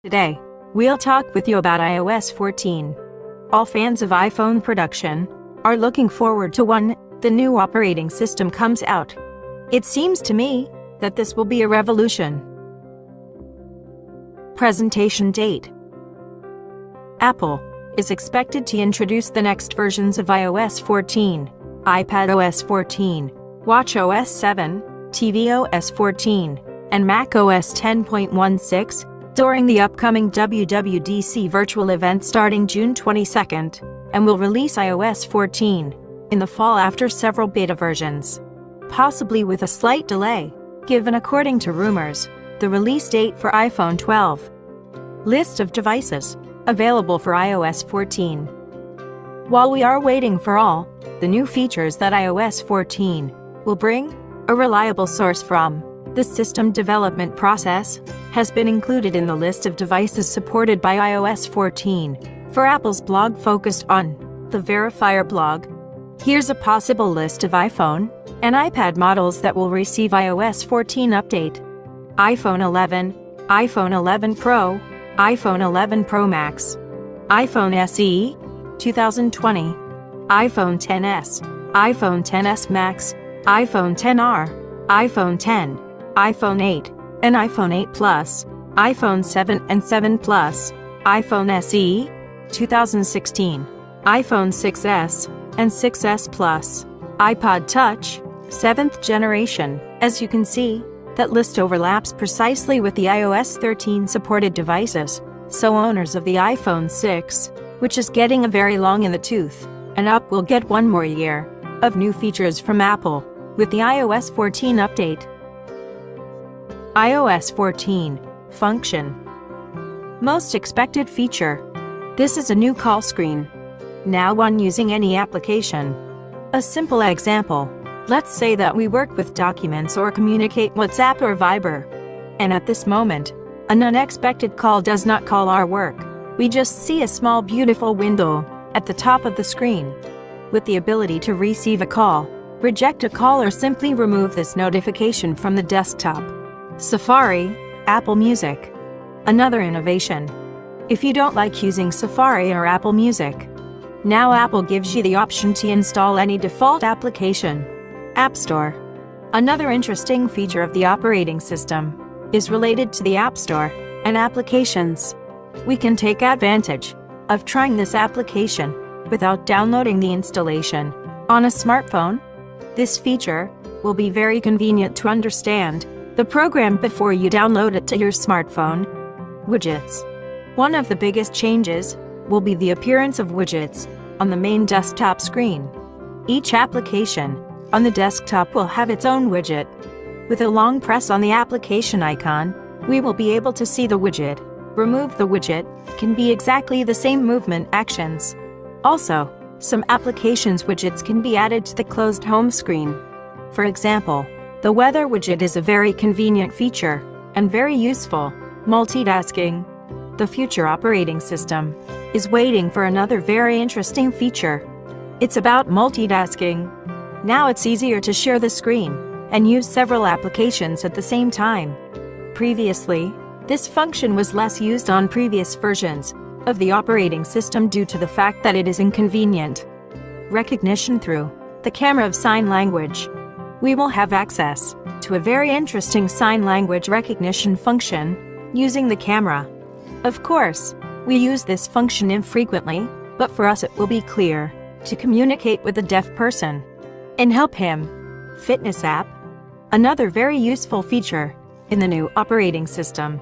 Today, we'll talk with you about iOS 14. All fans of iPhone production are looking forward to when the new operating system comes out. It seems to me that this will be a revolution. Presentation date. Apple is expected to introduce the next versions of iOS 14, iPadOS 14, watchOS 7, tvOS 14, and macOS 10.16 during the upcoming WWDC virtual event starting June 22nd, and will release iOS 14 in the fall after several beta versions, possibly with a slight delay, given according to rumors, the release date for iPhone 12. List of devices available for iOS 14. While we are waiting for all the new features that iOS 14 will bring, a reliable source from the system development process has been included in the list of devices supported by iOS 14 for Apple's blog focused on the Verifier blog. Here's a possible list of iPhone and iPad models that will receive iOS 14 update: iPhone 11, iPhone 11 Pro, iPhone 11 Pro Max, iPhone SE 2020, iPhone XS, iPhone XS Max, iPhone XR, iPhone X, iPhone 8, and iPhone 8 Plus, iPhone 7 and 7 Plus, iPhone SE 2016, iPhone 6s and 6s Plus, iPod Touch 7th generation. As you can see, that list overlaps precisely with the iOS 13 supported devices, so owners of the iPhone 6, which is getting a very long in the tooth, and up will get one more year of new features from Apple with the iOS 14 update. iOS 14 function. Most expected feature. This is a new call screen. Now when using any application. A simple example. Let's say that we work with documents or communicate WhatsApp or Viber. And at this moment, an unexpected call does not call our work. We just see a small beautiful window at the top of the screen with the ability to receive a call, reject a call, or simply remove this notification from the desktop. Safari, Apple Music. Another innovation. If you don't like using Safari or Apple Music, now Apple gives you the option to install any default application. App Store. Another interesting feature of the operating system is related to the App Store and applications. We can take advantage of trying this application without downloading the installation on a smartphone. This feature will be very convenient to understand the program before you download it to your smartphone. Widgets. One of the biggest changes will be the appearance of widgets on the main desktop screen. Each application on the desktop will have its own widget. With a long press on the application icon, we will be able to see the widget. Remove the widget can be exactly the same movement actions. Also, some applications widgets can be added to the closed home screen. For example, the weather widget is a very convenient feature and very useful. Multitasking. The future operating system is waiting for another very interesting feature. It's about multitasking. Now it's easier to share the screen and use several applications at the same time. Previously, this function was less used on previous versions of the operating system due to the fact that it is inconvenient. Recognition through the camera of sign language. We will have access to a very interesting sign language recognition function using the camera. Of course, we use this function infrequently, but for us it will be clear to communicate with a deaf person and help him. Fitness app. Another very useful feature in the new operating system.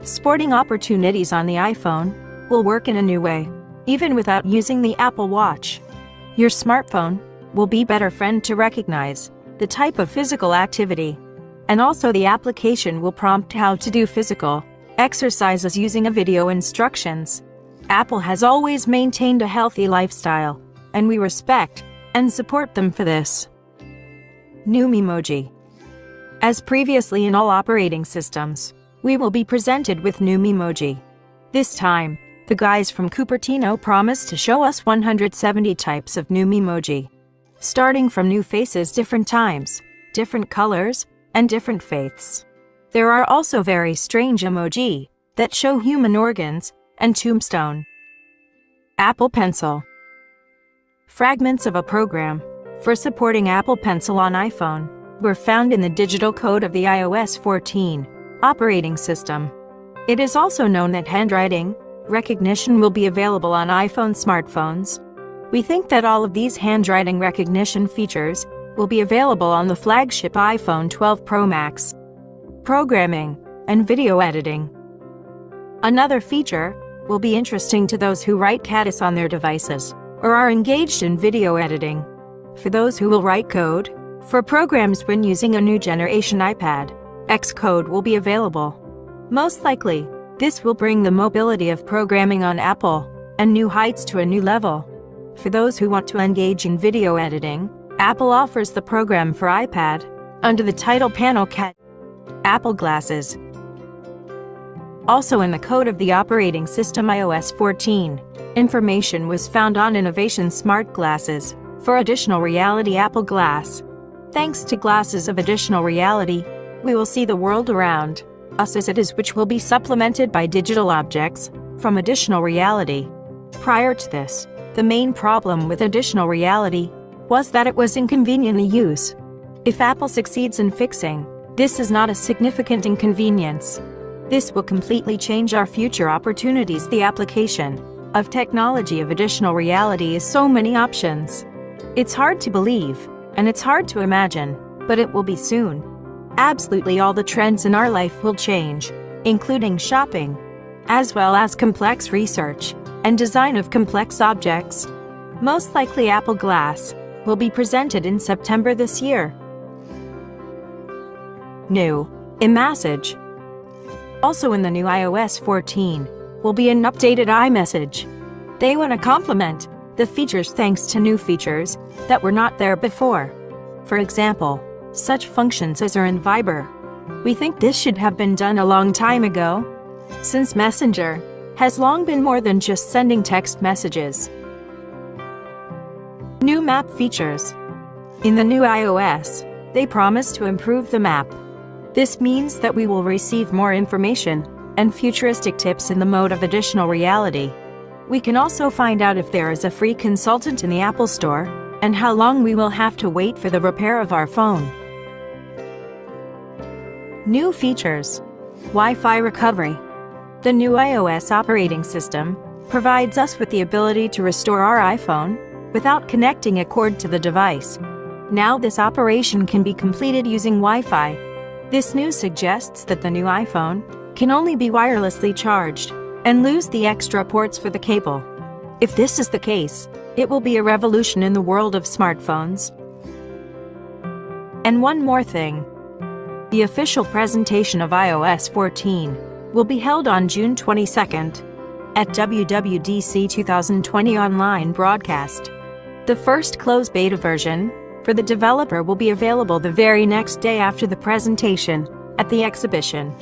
Sporting opportunities on the iPhone will work in a new way, even without using the Apple Watch. Your smartphone will be a better friend to recognize the type of physical activity, and also the application will prompt how to do physical exercises using a video instructions. Apple has always maintained a healthy lifestyle, and we respect and support them for this. New Memoji. As previously in all operating systems, we will be presented with new Memoji. This time, the guys from Cupertino promised to show us 170 types of new Memoji, starting from new faces, different times, different colors, and different faiths. There are also very strange emoji that show human organs, and Tombstone. Apple Pencil. Fragments of a program for supporting Apple Pencil on iPhone were found in the digital code of the iOS 14 operating system. It is also known that handwriting recognition will be available on iPhone smartphones. We think that all of these handwriting recognition features will be available on the flagship iPhone 12 Pro Max. Programming and video editing. Another feature will be interesting to those who write catas on their devices or are engaged in video editing. For those who will write code for programs when using a new generation iPad, Xcode will be available. Most likely, this will bring the mobility of programming on Apple and new heights to a new level. For those who want to engage in video editing, Apple offers the program for iPad under the title panel cat. Apple Glasses. Also in the code of the operating system iOS 14, information was found on Innovation Smart Glasses for additional reality Apple Glass. Thanks to glasses of additional reality, we will see the world around us as it is, which will be supplemented by digital objects from additional reality. Prior to this, the main problem with additional reality was that it was inconvenient to use. If Apple succeeds in fixing, this is not a significant inconvenience. This will completely change our future opportunities. The application of technology of additional reality is so many options. It's hard to believe, and it's hard to imagine, but it will be soon. Absolutely all the trends in our life will change, including shopping, as well as complex research and design of complex objects. Most likely Apple Glass will be presented in September this year. New iMessage. Also in the new iOS 14 will be an updated iMessage. They want to complement the features thanks to new features that were not there before. For example, such functions as are in Viber. We think this should have been done a long time ago, since Messenger has long been more than just sending text messages. New map features. In the new iOS, they promise to improve the map. This means that we will receive more information and futuristic tips in the mode of additional reality. We can also find out if there is a free consultant in the Apple Store and how long we will have to wait for the repair of our phone. New features. Wi-Fi recovery. The new iOS operating system provides us with the ability to restore our iPhone without connecting a cord to the device. Now this operation can be completed using Wi-Fi. This news suggests that the new iPhone can only be wirelessly charged and lose the extra ports for the cable. If this is the case, it will be a revolution in the world of smartphones. And one more thing. The official presentation of iOS 14 will be held on June 22nd at WWDC 2020 online broadcast. The first closed beta version for the developer will be available the very next day after the presentation at the exhibition.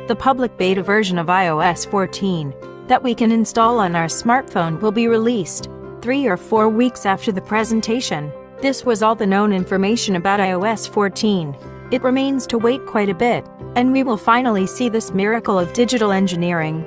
The public beta version of iOS 14 that we can install on our smartphone will be released 3 or 4 weeks after the presentation. This was all the known information about iOS 14. It remains to wait quite a bit, and we will finally see this miracle of digital engineering.